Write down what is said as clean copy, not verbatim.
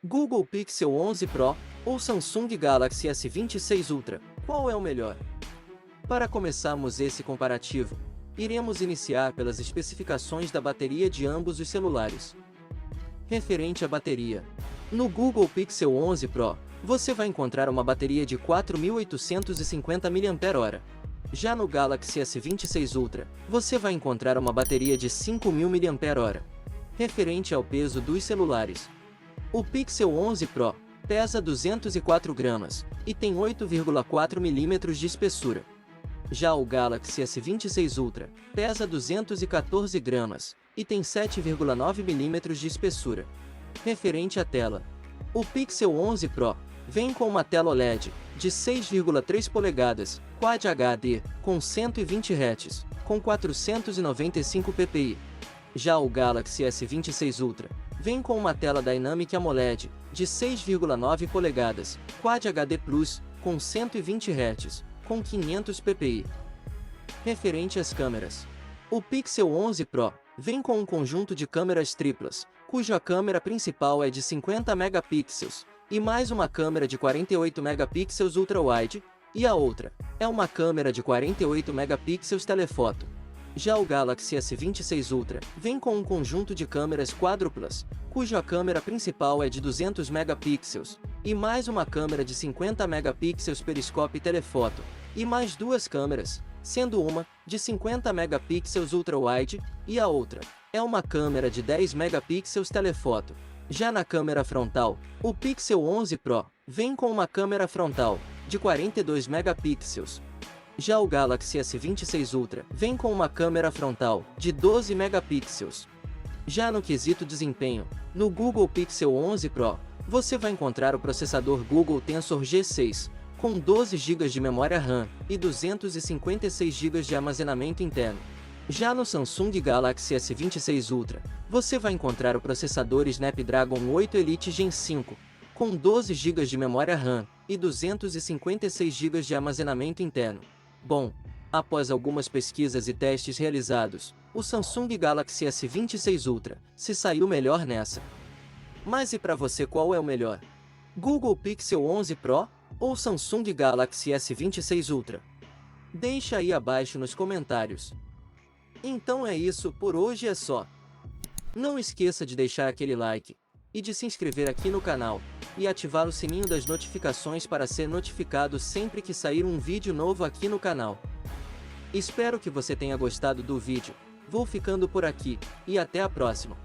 Google Pixel 11 Pro ou Samsung Galaxy S26 Ultra, qual é o melhor? Para começarmos esse comparativo, iremos iniciar pelas especificações da bateria de ambos os celulares. Referente à bateria, no Google Pixel 11 Pro, você vai encontrar uma bateria de 4.850 mAh. Já no Galaxy S26 Ultra, você vai encontrar uma bateria de 5.000 mAh. Referente ao peso dos celulares, o Pixel 11 Pro pesa 204 gramas e tem 8,4 mm de espessura. Já o Galaxy S26 Ultra pesa 214 gramas e tem 7,9 mm de espessura. Referente à tela, o Pixel 11 Pro vem com uma tela OLED de 6,3 polegadas, Quad HD, com 120 Hz, com 495 ppi. Já o Galaxy S26 Ultra vem com uma tela Dynamic AMOLED de 6,9 polegadas, Quad HD Plus, com 120 Hz, com 500 ppi. Referente às câmeras, o Pixel 11 Pro vem com um conjunto de câmeras triplas, cuja câmera principal é de 50 megapixels, e mais uma câmera de 48 megapixels ultra-wide, e a outra é uma câmera de 48 megapixels telefoto. Já o Galaxy S26 Ultra vem com um conjunto de câmeras quádruplas, cuja câmera principal é de 200 megapixels, e mais uma câmera de 50 megapixels periscope telefoto, e mais duas câmeras, sendo uma de 50 megapixels ultra-wide, e a outra é uma câmera de 10 megapixels telefoto. Já na câmera frontal, o Pixel 11 Pro vem com uma câmera frontal de 42 megapixels. Já o Galaxy S26 Ultra vem com uma câmera frontal de 12 megapixels. Já no quesito desempenho, no Google Pixel 11 Pro, você vai encontrar o processador Google Tensor G6, com 12 GB de memória RAM e 256 GB de armazenamento interno. Já no Samsung Galaxy S26 Ultra, você vai encontrar o processador Snapdragon 8 Elite Gen 5, com 12 GB de memória RAM e 256 GB de armazenamento interno. Bom, após algumas pesquisas e testes realizados, o Samsung Galaxy S26 Ultra se saiu melhor nessa. Mas e para você, qual é o melhor? Google Pixel 11 Pro ou Samsung Galaxy S26 Ultra? Deixa aí abaixo nos comentários. Então é isso, por hoje é só. Não esqueça de deixar aquele like e de se inscrever aqui no canal e ativar o sininho das notificações para ser notificado sempre que sair um vídeo novo aqui no canal. Espero que você tenha gostado do vídeo. Vou ficando por aqui e até a próxima.